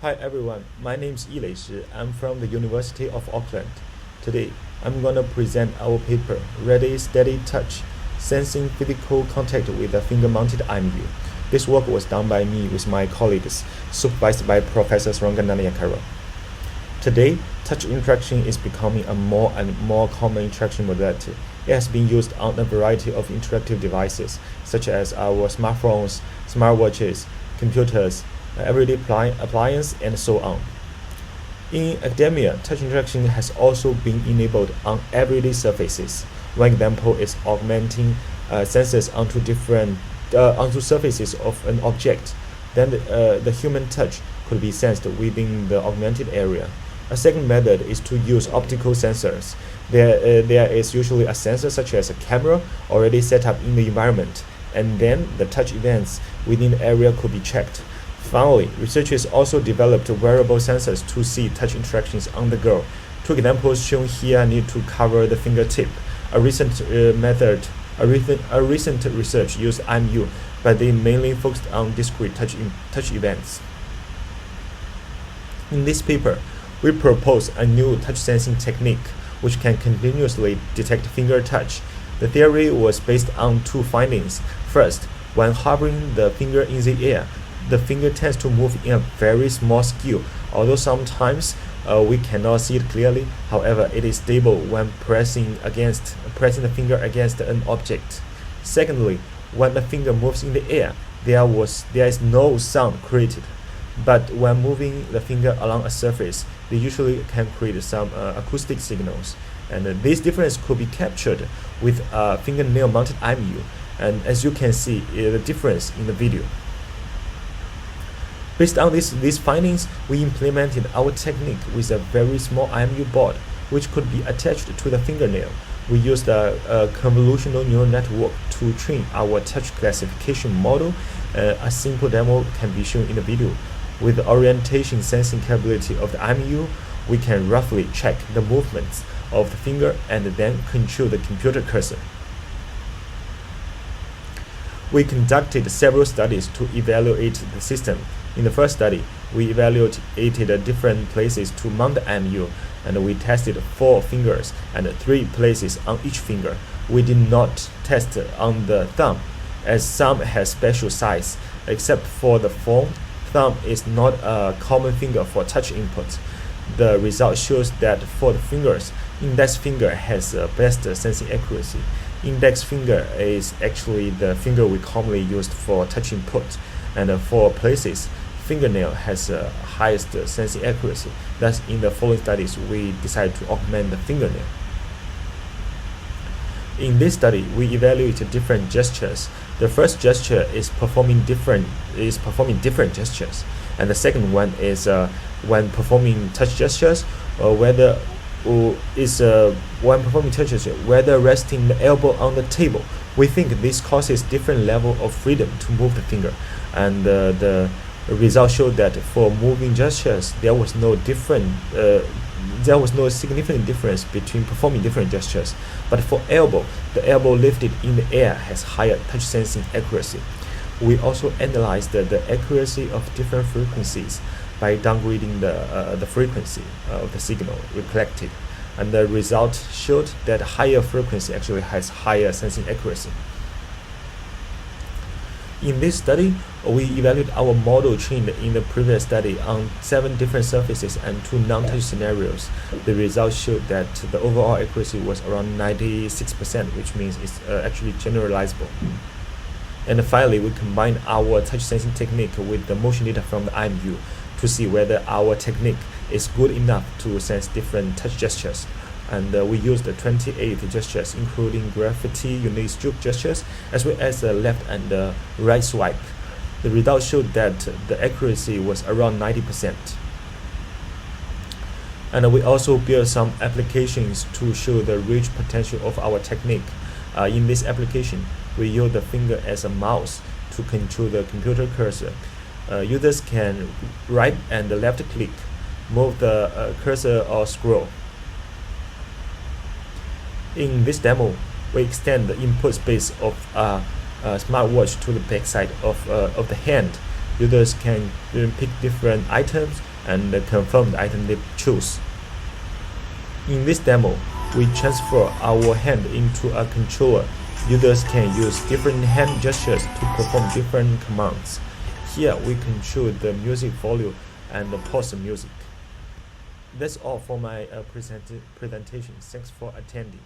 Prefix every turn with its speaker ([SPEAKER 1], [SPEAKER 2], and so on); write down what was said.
[SPEAKER 1] Hi everyone, my name is Yilei. I'm from the University of Auckland. Today, I'm going to present our paper, Ready Steady Touch, Sensing Physical Contact with a Finger-Mounted IMU. This work was done by me with my colleagues, supervised by Professor Suranga Nanayakkara. Today, touch interaction is becoming a more and more common interaction modality. It has been used on a variety of interactive devices, such as our smartphones, smartwatches, computers, everyday appliance, and so on. In academia, touch interaction has also been enabled on everyday surfaces. One example is augmenting sensors onto surfaces of an object. Then the human touch could be sensed within the augmented area. A second method is to use optical sensors. There is usually a sensor such as a camera already set up in the environment, and then the touch events within the area could be checked. Finally, researchers also developed wearable sensors to see touch interactions on the go. Two examples shown here need to cover the fingertip. A recent research used IMU, but they mainly focused on discrete touch events. In this paper, we propose a new touch sensing technique which can continuously detect finger touch. The theory was based on two findings. First, when hovering the finger in the air, the finger tends to move in a very small skew, although sometimes we cannot see it clearly. However, it is stable when pressing the finger against an object. Secondly, when the finger moves in the air, there is no sound created. But when moving the finger along a surface, they usually can create some acoustic signals. And this difference could be captured with a fingernail-mounted IMU. And as you can see, the difference in the video. Based on these findings, we implemented our technique with a very small IMU board, which could be attached to the fingernail. We used a convolutional neural network to train our touch classification model. A simple demo can be shown in the video. With the orientation sensing capability of the IMU, we can roughly check the movements of the finger and then control the computer cursor. We conducted several studies to evaluate the system. In the first study, we evaluated different places to mount the IMU, and we tested 4 fingers and 3 places on each finger. We did not test on the thumb, as thumb has special size. Except for the phone, thumb is not a common finger for touch input. The result shows that for the fingers, index finger has best sensing accuracy. Index finger is actually the finger we commonly use for touch input, and for places, fingernail has highest sensing accuracy. Thus, in the following studies, we decided to augment the fingernail. In this study, we evaluated different gestures. The first gesture is performing different gestures, and the second one is when performing touch gestures, whether resting the elbow on the table. We think this causes different level of freedom to move the finger, and the result showed that for moving gestures, there was no significant difference between performing different gestures. But for elbow, the elbow lifted in the air has higher touch sensing accuracy. We also analyzed the accuracy of different frequencies by downgrading the frequency of the signal we collected, and the result showed that higher frequency actually has higher sensing accuracy. In this study, we evaluated our model trained in the previous study on 7 different surfaces and 2 non-touch scenarios. The results showed that the overall accuracy was around 96%, which means it's actually generalizable. And finally, we combined our touch sensing technique with the motion data from the IMU to see whether our technique is good enough to sense different touch gestures. And we used 28 gestures, including graffiti, uni-stroke gestures, as well as the left and the right swipe. The results showed that the accuracy was around 90%. And we also built some applications to show the rich potential of our technique. In this application, we use the finger as a mouse to control the computer cursor. Users can right and left click, move the cursor or scroll. In this demo, we extend the input space of a smartwatch to the backside of the hand. Users can pick different items and confirm the item they choose. In this demo, we transfer our hand into a controller. Users can use different hand gestures to perform different commands. Here we control the music volume and pause the music. That's all for my presentation. Thanks for attending.